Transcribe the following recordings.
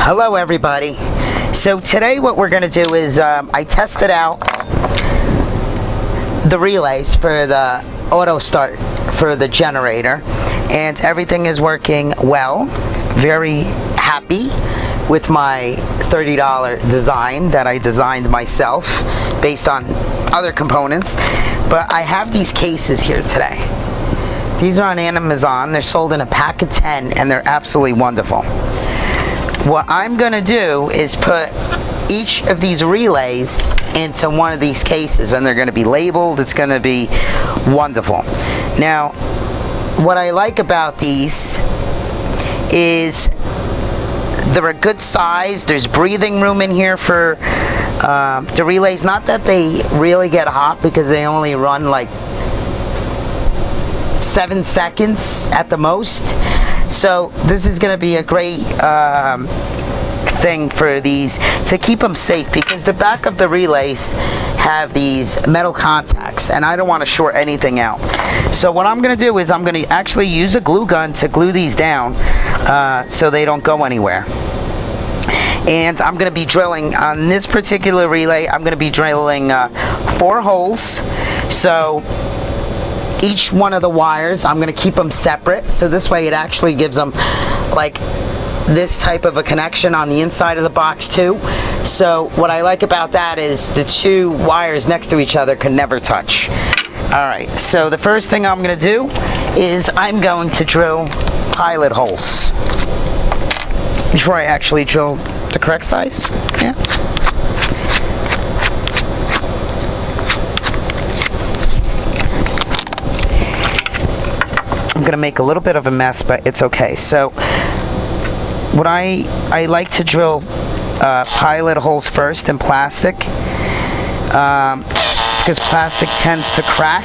Hello everybody. So today what we're going to do is I tested out the relays for the auto start for the generator, and everything is working well. Very happy with my $30 design that I designed myself based on other components. But I have these cases here today. These are on Amazon. They're sold in a pack of 10 and they're absolutely wonderful. What I'm going to do is put each of these relays into one of these cases, and they're going to be labeled. It's going to be wonderful. Now, what I like about these is they're a good size. There's breathing room in here for the relays. Not that they really get hot, because they only run like 7 seconds at the most. So this is going to be a great thing for these to keep them safe, because the back of the relays have these metal contacts and I don't want to short anything out. So what I'm going to do is I'm going to actually use a glue gun to glue these down so they don't go anywhere. And I'm going to be drilling on this particular relay. I'm going to be drilling 4 holes. So each one of the wires, I'm going to keep them separate, so this way it actually gives them like this type of a connection on the inside of the box too. So what I like about that is the 2 wires next to each other can never touch. Alright, so the first thing I'm going to do is I'm going to drill pilot holes before I actually drill the correct size. Yeah. I'm going to make a little bit of a mess, but it's okay. So what I like to drill pilot holes first in plastic, because plastic tends to crack,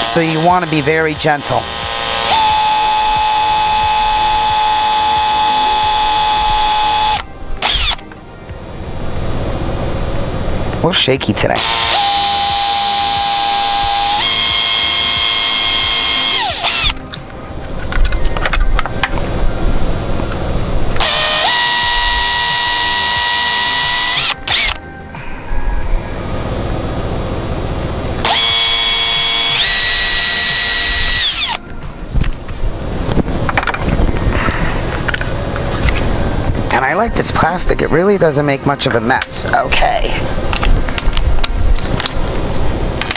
so you want to be very gentle. A little shaky today. And I like this plastic. It really doesn't make much of a mess. Okay.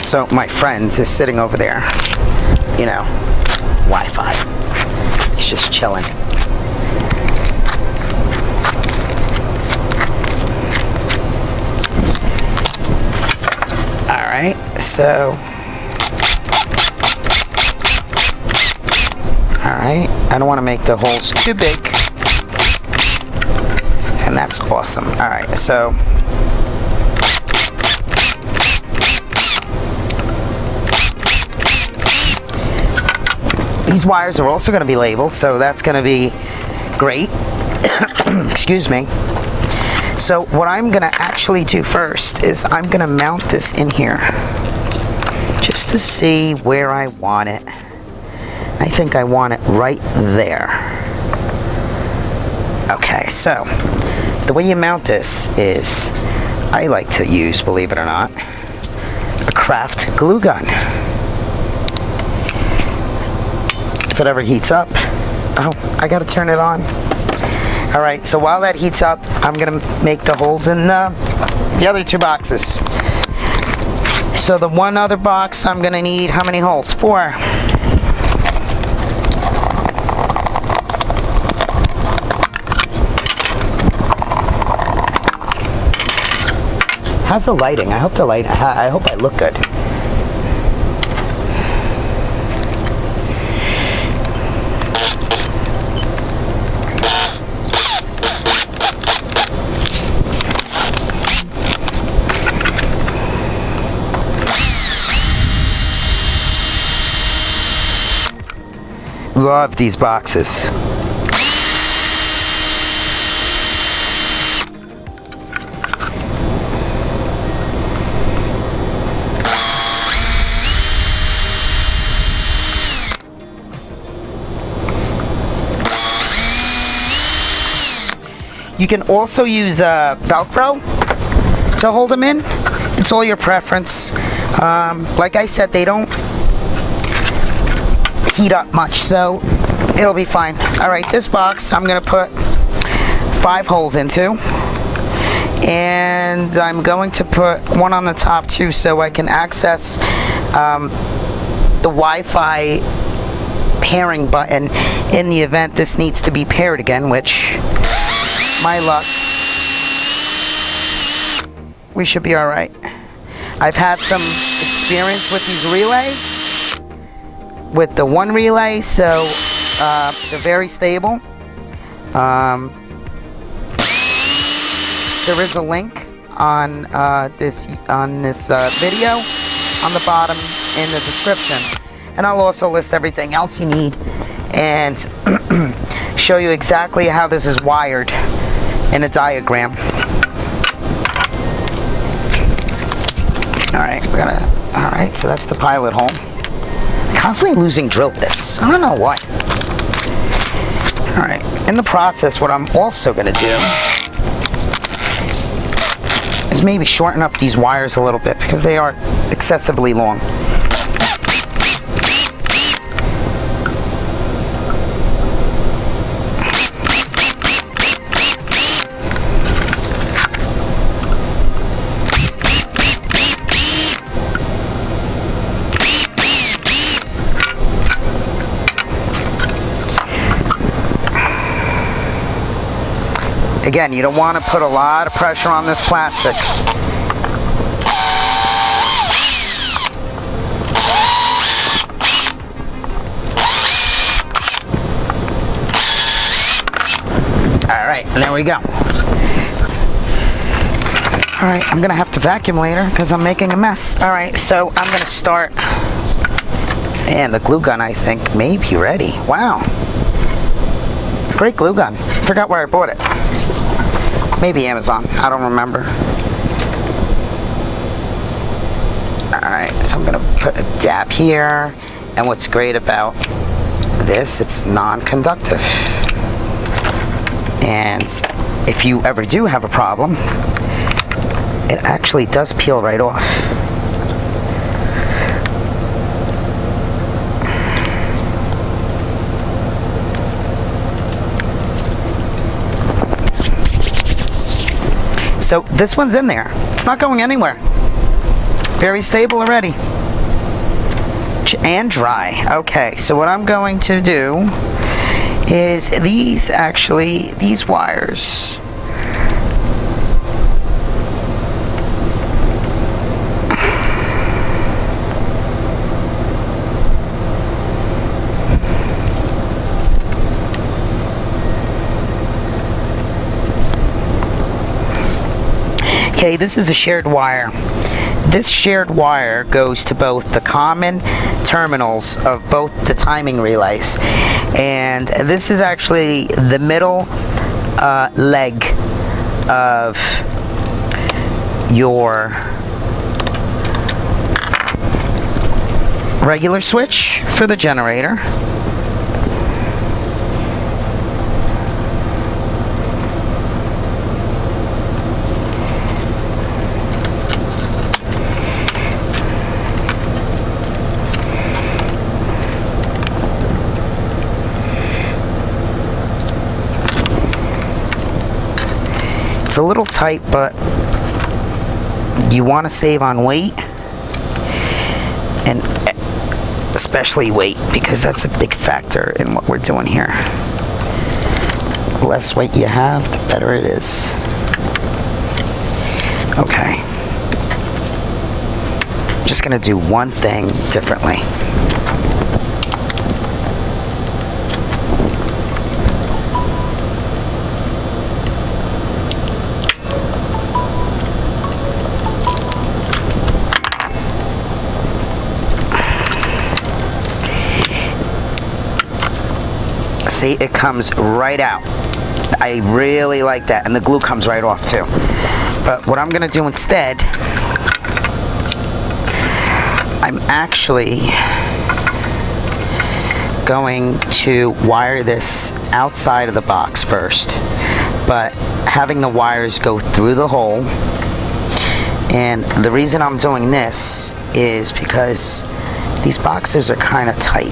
So my friend is sitting over there. You know, Wi-Fi. He's just chilling. Alright, so alright, I don't want to make the holes too big. And that's awesome. Alright, so these wires are also going to be labeled, so that's going to be great. Excuse me. So what I'm going to actually do first is I'm going to mount this in here just to see where I want it. I think I want it right there. Okay, so the way you mount this is, I like to use, believe it or not, a craft glue gun. If it ever heats up, oh, I gotta turn it on. Alright, so while that heats up, I'm gonna make the holes in the other 2 boxes. So the one other box, I'm gonna need how many holes? 4. How's the lighting? I hope I hope I look good. Love these boxes. You can also use Velcro to hold them in. It's all your preference. Like I said, they don't heat up much, so it'll be fine. All right, this box I'm gonna put 5 holes into, and I'm going to put one on the top too, so I can access the Wi-Fi pairing button in the event this needs to be paired again, which, my luck, we should be all right. I've had some experience with these relays, with the one relay, so they're very stable. There is a link on this video on the bottom in the description, and I'll also list everything else you need and show you exactly how this is wired in a diagram. Alright, so that's the pilot hole. Constantly losing drill bits. I don't know why. Alright, in the process, what I'm also going to do is maybe shorten up these wires a little bit because they are excessively long. Again, you don't want to put a lot of pressure on this plastic. Alright, there we go. Alright, I'm going to have to vacuum later because I'm making a mess. Alright, so I'm going to start. And the glue gun, I think, may be ready. Wow. Great glue gun. Forgot where I bought it. Maybe Amazon. I don't remember. Alright, so I'm going to put a dab here. And what's great about this, it's non-conductive. And if you ever do have a problem, it actually does peel right off. So this one's in there. It's not going anywhere. Very stable already. And dry. Okay, so what I'm going to do is these wires. Okay, this is a shared wire. This shared wire goes to both the common terminals of both the timing relays. And this is actually the middle leg of your regular switch for the generator. It's a little tight, but you want to save on weight, and especially weight, because that's a big factor in what we're doing here. The less weight you have, the better it is. Okay. I'm just going to do one thing differently. See, it comes right out. I really like that, and the glue comes right off too. But what I'm going to do instead, I'm actually going to wire this outside of the box first. but having the wires go through the hole. And the reason I'm doing this is because these boxes are kind of tight.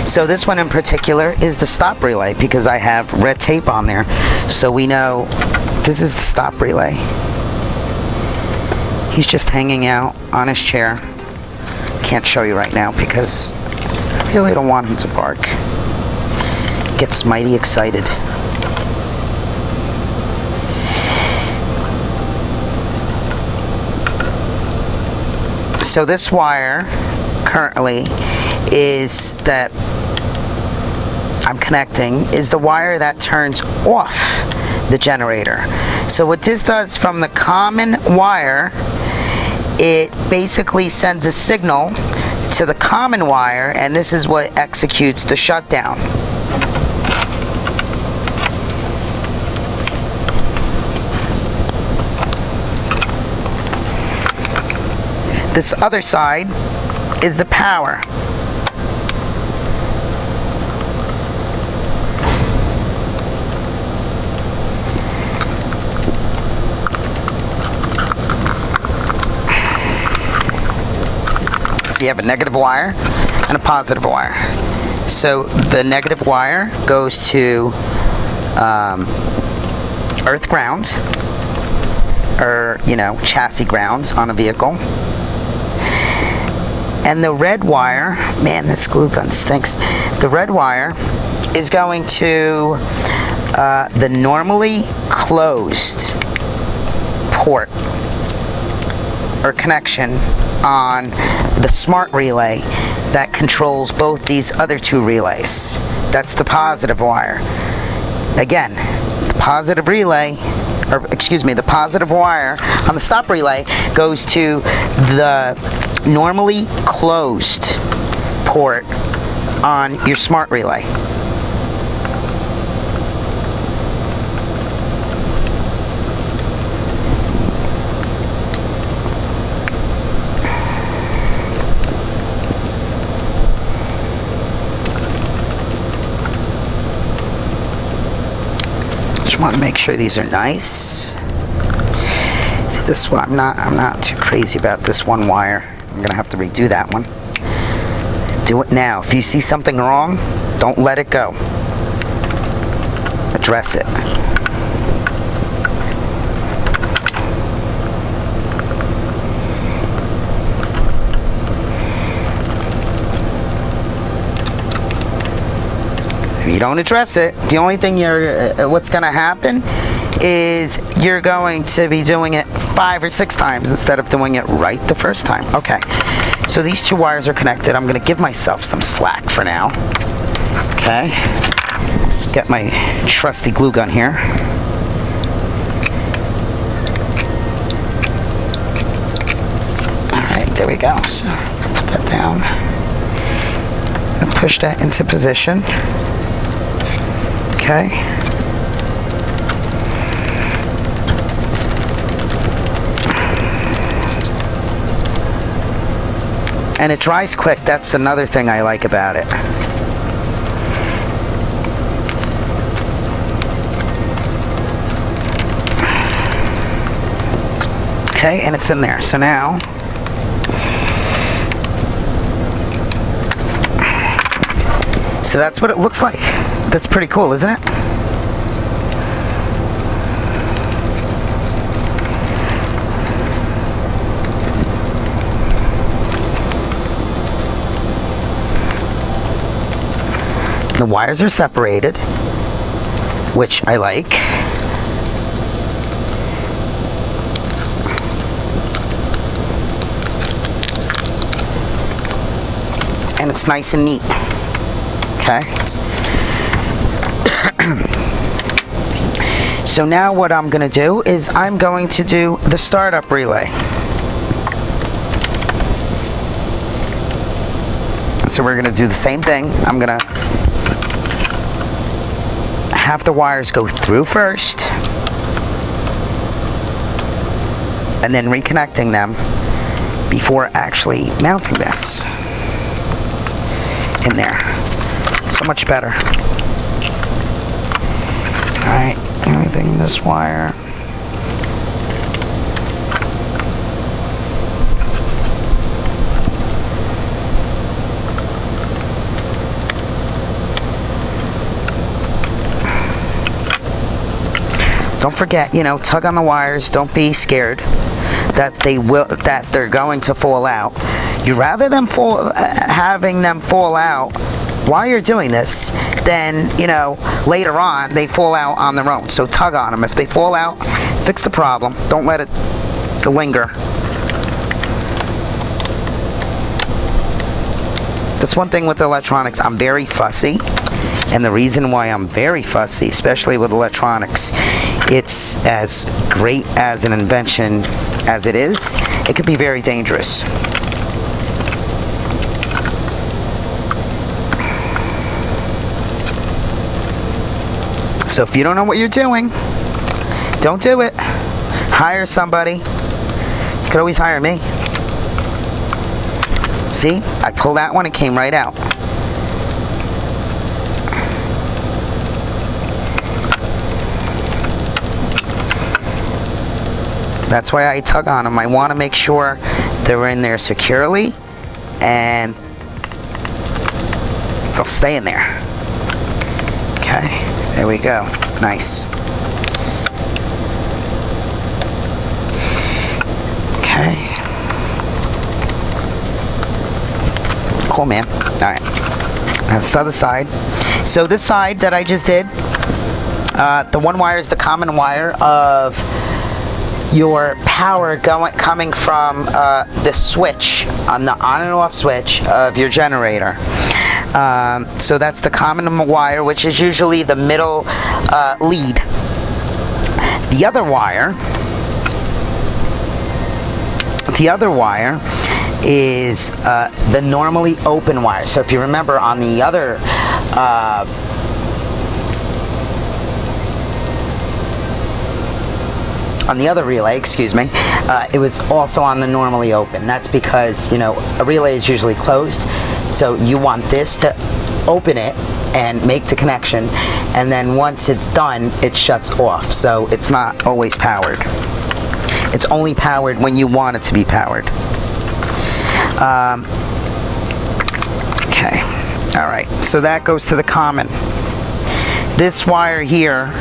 So this one in particular is the stop relay, because I have red tape on there, so we know this is the stop relay. He's just hanging out on his chair. Can't show you right now because I really don't want him to bark. He gets mighty excited. So this wire currently is that I'm connecting is the wire that turns off the generator. So what this does from the common wire, it basically sends a signal to the common wire, and this is what executes the shutdown. This other side is the power. So you have a negative wire and a positive wire. So the negative wire goes to earth ground, or chassis grounds on a vehicle. And the red wire, man, this glue gun stinks. The red wire is going to the normally closed port or connection on the smart relay that controls both these other two relays. That's the positive wire. Again, the positive relay, or excuse me, the positive wire on the stop relay goes to the normally closed port on your smart relay. Just want to make sure these are nice. See, this one, I'm not too crazy about this one wire. I'm gonna have to redo that one. Do it now. If you see something wrong, don't let it go. Address it. If you don't address it, the only thing what's gonna happen is you're going to be doing it 5 or 6 times instead of doing it right the first time. Okay, so these two wires are connected. I'm going to give myself some slack for now. Okay, get my trusty glue gun here. Alright, there we go. So put that down and push that into position. Okay. And it dries quick. That's another thing I like about it. Okay, and it's in there. So now, so that's what it looks like. That's pretty cool, isn't it? The wires are separated, which I like. And it's nice and neat. Okay. So now what I'm going to do is I'm going to do the startup relay. So we're going to do the same thing. I'm going to have the wires go through first, and then reconnecting them before actually mounting this in there. So much better. Alright, everything this wire. Don't forget, tug on the wires. Don't be scared that they're going to fall out. You rather than having them fall out while you're doing this, then later on they fall out on their own. So tug on them. If they fall out, fix the problem. Don't let it linger. That's one thing with electronics. I'm very fussy. And the reason why I'm very fussy, especially with electronics, it's as great as an invention as it is, it could be very dangerous. So if you don't know what you're doing, don't do it. Hire somebody. You could always hire me. See, I pulled that one, it came right out. That's why I tug on them. I want to make sure they're in there securely and they'll stay in there. Okay, there we go. Nice. Okay. Cool, man. Alright. That's the other side. So this side that I just did, the one wire is the common wire of your power coming from the switch, on the on and off switch of your generator. So that's the common wire, which is usually the middle lead. The other wire is the normally open wire. So if you remember on the other relay, it was also on the normally open. That's because, a relay is usually closed, so you want this to open it and make the connection, and then once it's done, it shuts off. So it's not always powered. It's only powered when you want it to be powered. Okay. All right. So that goes to the common. This wire here,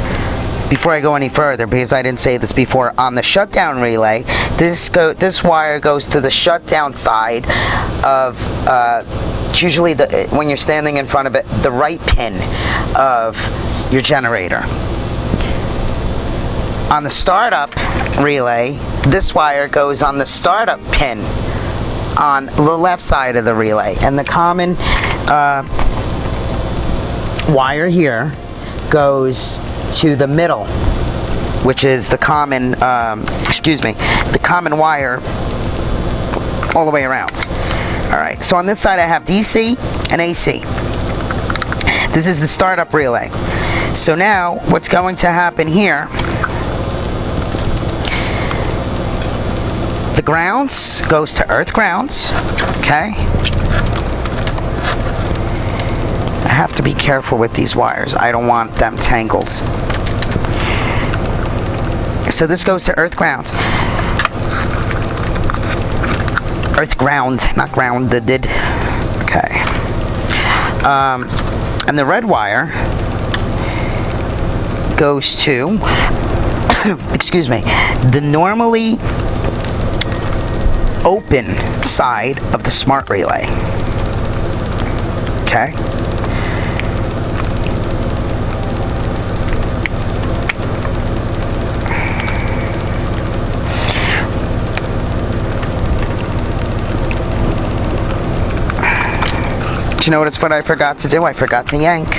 before I go any further, because I didn't say this before, on the shutdown relay, this wire goes to the shutdown side of, it's usually when you're standing in front of it, the right pin of your generator. On the startup relay, this wire goes on the startup pin on the left side of the relay, and the common wire here goes to the middle, which is the common, the common wire all the way around. All right, so on this side I have DC and AC. This is the startup relay. So now what's going to happen here, the grounds goes to earth grounds, okay? I have to be careful with these wires. I don't want them tangled. So this goes to earth ground. Earth ground, not grounded. Okay. And the red wire goes to, the normally open side of the smart relay. Okay. You know what I forgot to do? I forgot to yank.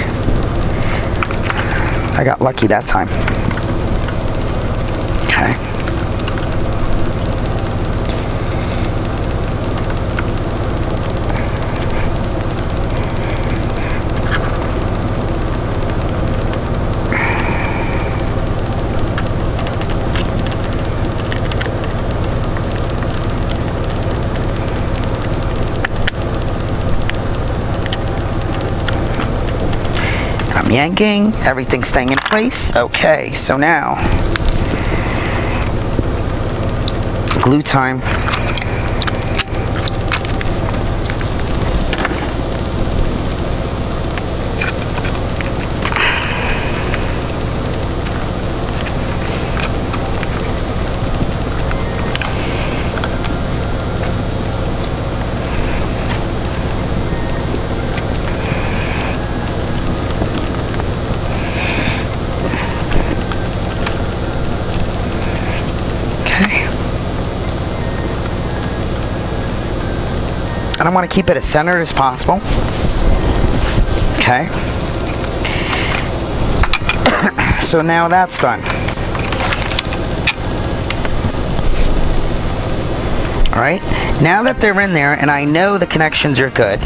I got lucky that time. Okay. I'm yanking, everything's staying in place. Okay, so now, glue time. And I want to keep it as centered as possible. Okay. So now that's done. Alright, now that they're in there and I know the connections are good,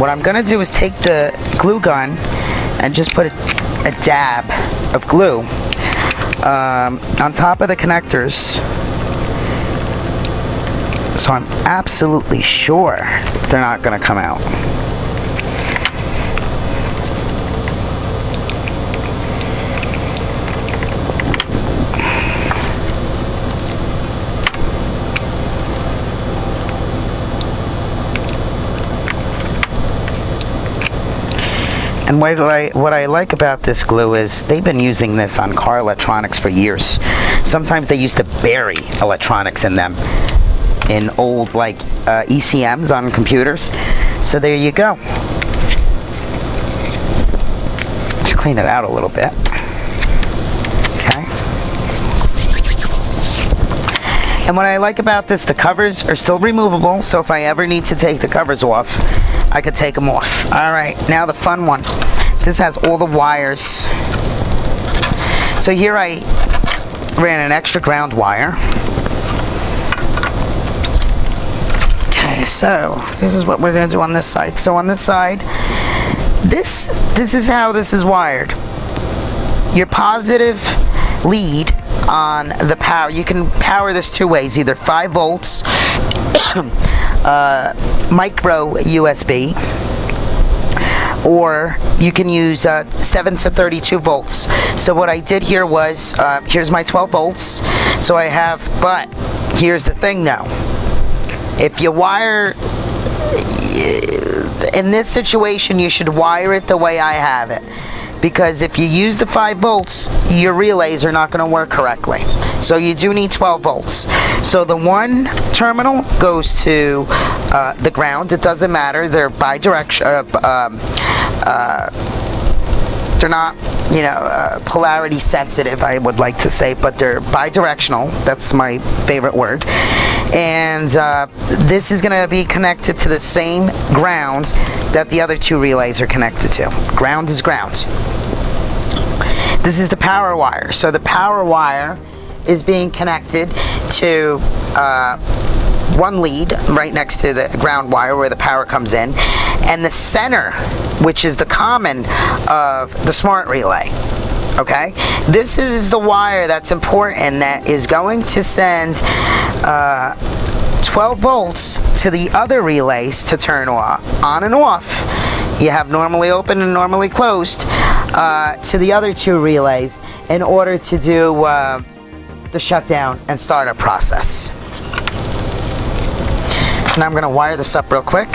what I'm going to do is take the glue gun and just put a dab of glue on top of the connectors, so I'm absolutely sure they're not going to come out. And what I like about this glue is they've been using this on car electronics for years. Sometimes they used to bury electronics in them, in old like ECMs on computers. So there you go. Just clean it out a little bit. Okay. And what I like about this, the covers are still removable, so if I ever need to take the covers off, I could take them off. Alright, now the fun one. This has all the wires. So here I ran an extra ground wire. Okay, so this is what we're going to do on this side. So on this side, this is how this is wired. Your positive lead on the power, you can power this two ways, either 5 volts, micro USB, or you can use 7 to 32 volts. So what I did here was, here's my 12 volts, so I have, but here's the thing though, if you wire, in this situation you should wire it the way I have it, because if you use the 5 volts, your relays are not going to work correctly. So you do need 12 volts. So the one terminal goes to the ground. It doesn't matter. They're bidirectional. They're not, you know, polarity sensitive, I would like to say, but they're bidirectional. That's my favorite word. And this is going to be connected to the same ground that the other two relays are connected to. Ground is ground. This is the power wire. So the power wire is being connected to one lead right next to the ground wire where the power comes in, and the center, which is the common of the smart relay. Okay, this is the wire that's important, that is going to send 12 volts to the other relays to turn on and off. You have normally open and normally closed to the other two relays in order to do the shutdown and startup process. So now I'm going to wire this up real quick.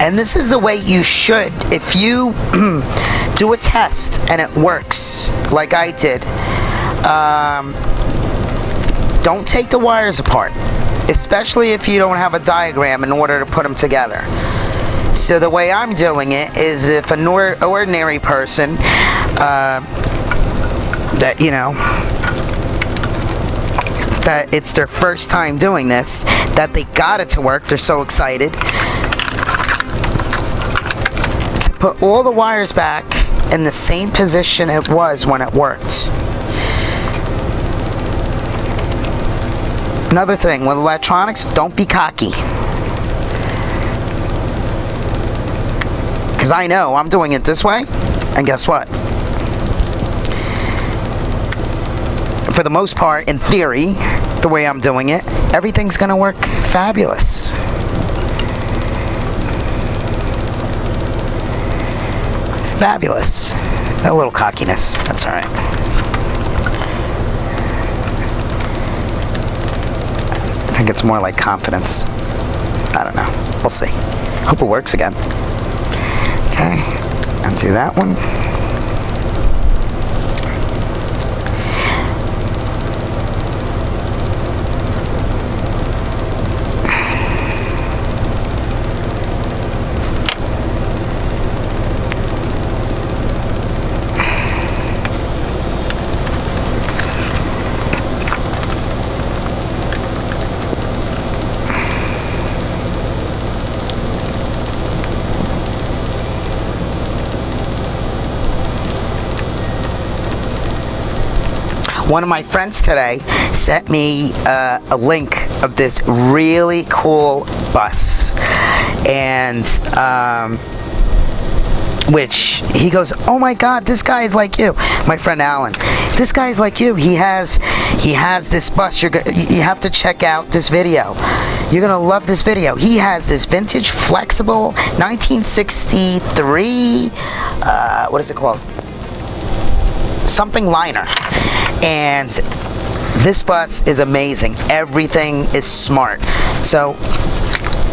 And this is the way you should. If you do a test and it works, like I did, don't take the wires apart, especially if you don't have a diagram in order to put them together. So the way I'm doing it is, if an ordinary person that, you know, that it's their first time doing this, that they got it to work, they're so excited, put all the wires back in the same position it was when it worked. Another thing with electronics, don't be cocky. Because I know I'm doing it this way, and guess what? For the most part, in theory, the way I'm doing it, everything's going to work fabulous. Fabulous. A little cockiness. That's all right. I think it's more like confidence. I don't know. We'll see. Hope it works again. Okay. Undo that one. One of my friends today sent me a link of this really cool bus, and which he goes, "Oh my God, this guy is like you." My friend Alan, this guy is like you. He has this bus. You have to check out this video. You're gonna love this video. He has this vintage, flexible 1963. What is it called? Something liner. And this bus is amazing. Everything is smart. So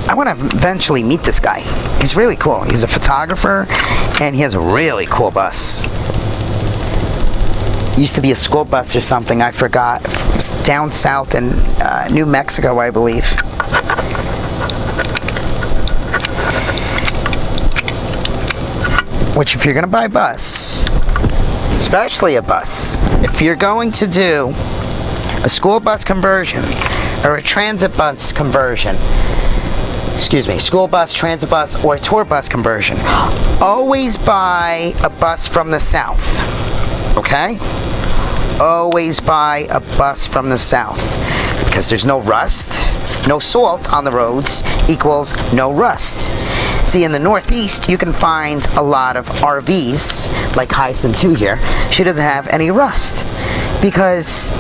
I want to eventually meet this guy. He's really cool. He's a photographer, and he has a really cool bus. Used to be a school bus or something. I forgot. It was down south in New Mexico, I believe. Which, if you're going to buy a bus, especially a bus, if you're going to do a school bus conversion or a transit bus conversion, school bus, transit bus, or a tour bus conversion, always buy a bus from the south, okay? Always buy a bus from the south, because there's no rust, no salt on the roads equals no rust. See, in the Northeast, you can find a lot of RVs, like Hyacinth 2 here. She doesn't have any rust, because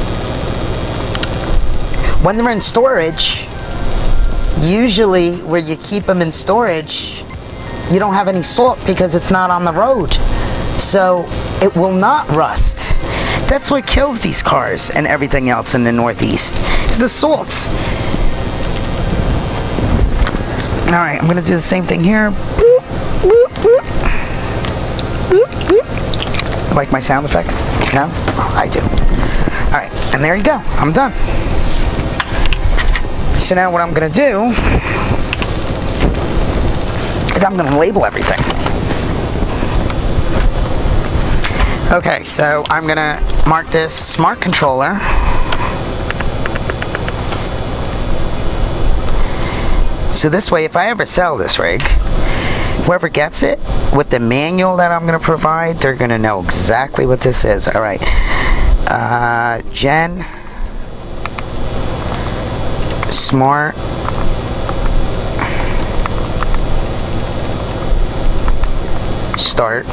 when they're in storage, usually where you keep them in storage, you don't have any salt because it's not on the road. So it will not rust. That's what kills these cars and everything else in the Northeast, is the salt. Alright, I'm going to do the same thing here. Boop, boop, boop. Boop, boop. Like my sound effects? No? Oh, I do. Alright, and there you go. I'm done. So now what I'm going to do is I'm going to label everything. Okay, so I'm going to mark this smart controller. So this way, if I ever sell this rig, whoever gets it, with the manual that I'm going to provide, they're going to know exactly what this is. All right. Gen Smart Start.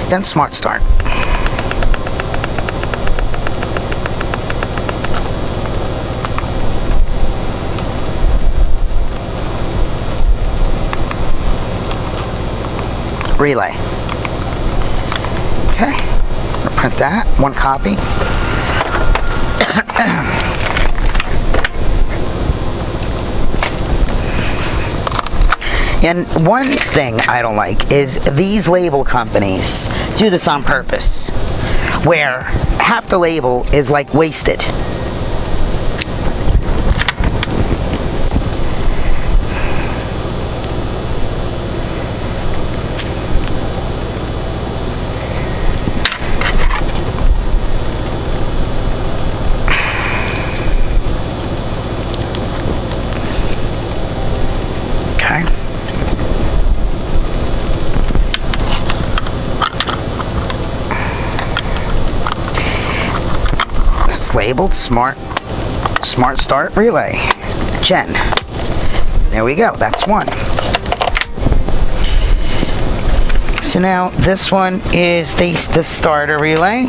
Then Smart Start. Relay. Okay, I'll print that, one copy. And one thing I don't like is these label companies do this on purpose, where half the label is like wasted. labeled Smart Start Relay Gen. There we go, that's one. So now this one is the starter relay.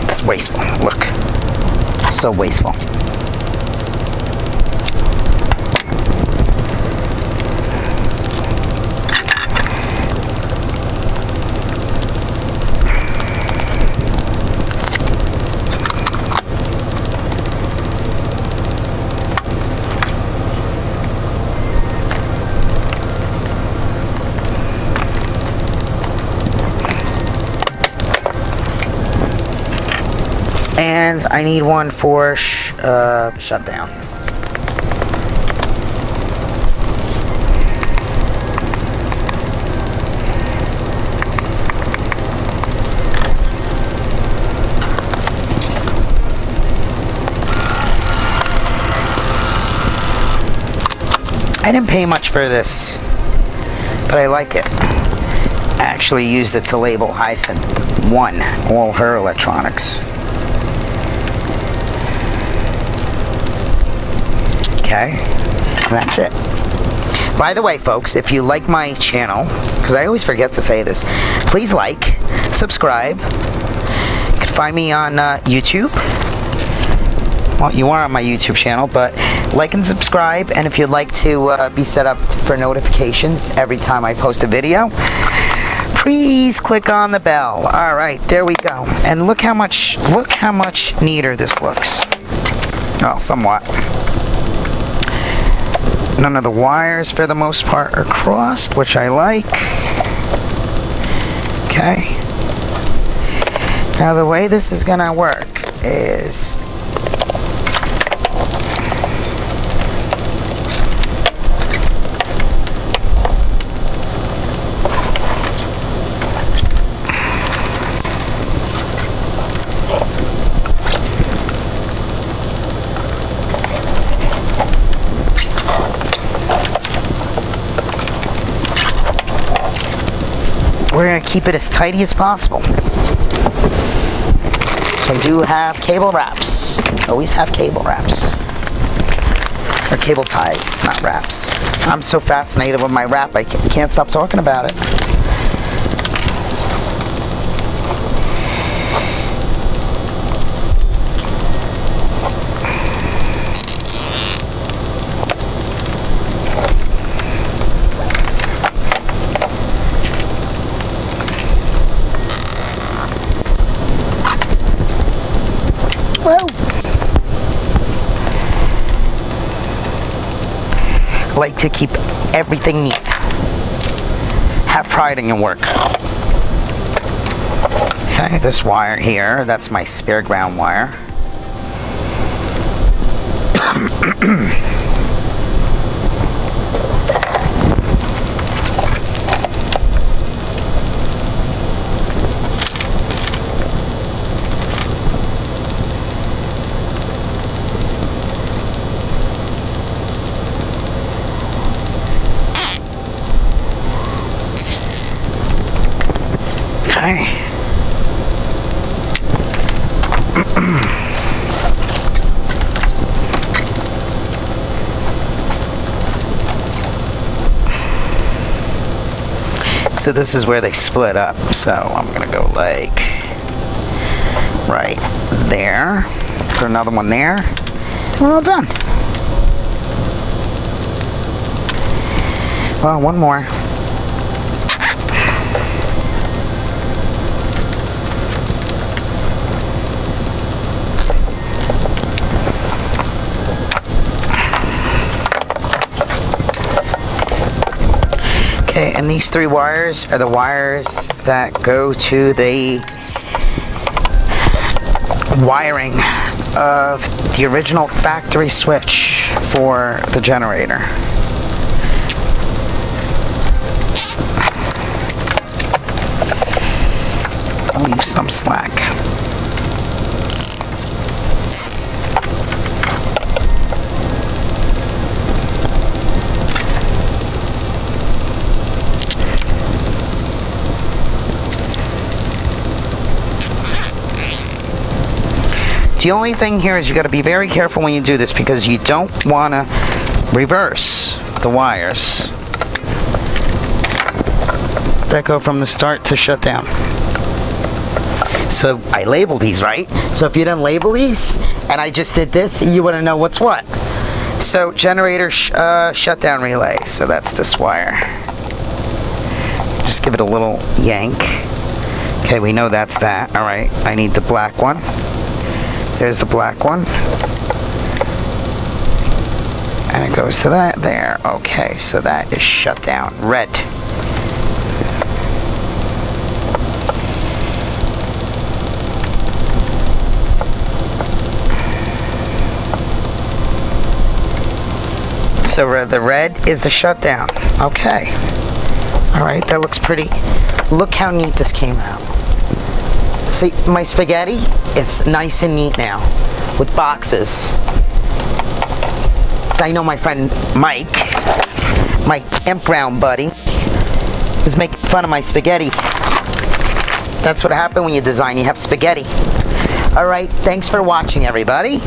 It's wasteful, look. So wasteful. And I need one for shutdown. I didn't pay much for this, but I like it. I actually used it to label Hyson 1, all her electronics. Okay, and that's it. By the way, folks, if you like my channel, because I always forget to say this, please like, subscribe. You can find me on YouTube. Well, you are on my YouTube channel, but like and subscribe. And if you'd like to be set up for notifications every time I post a video, please click on the bell. All right, there we go. And look how much neater this looks. Well, somewhat. None of the wires, for the most part, are crossed, which I like. Okay. Now, the way this is going to work is... we're going to keep it as tidy as possible. I do have cable wraps. Always have cable wraps. Or cable ties, not wraps. I'm so fascinated with my wrap, I can't stop talking about it. Like to keep everything neat. Have pride in your work. Okay, this wire here, that's my spare ground wire. So this is where they split up. So I'm gonna go like right there. Put another one there. And we're all done. Well, one more. Okay, and these three wires are the wires that go to the wiring of the original factory switch for the generator. some slack. The only thing here is you got to be very careful when you do this because you don't want to reverse the wires that go from the start to shutdown. So I labeled these, right? So if you didn't label these and I just did this, you wouldn't know what's what. So generator shutdown relay. So that's this wire. Just give it a little yank. Okay, we know that's that. All right, I need the black one. There's the black one. And it goes to that there. Okay, so that is shut down. Red. So the red is the shutdown. Okay. All right, that looks pretty. Look how neat this came out. See, my spaghetti is nice and neat now with boxes. So I know my friend Mike, my Imp Brown buddy, was making fun of my spaghetti. That's what happened when you design, you have spaghetti. All right, thanks for watching, everybody.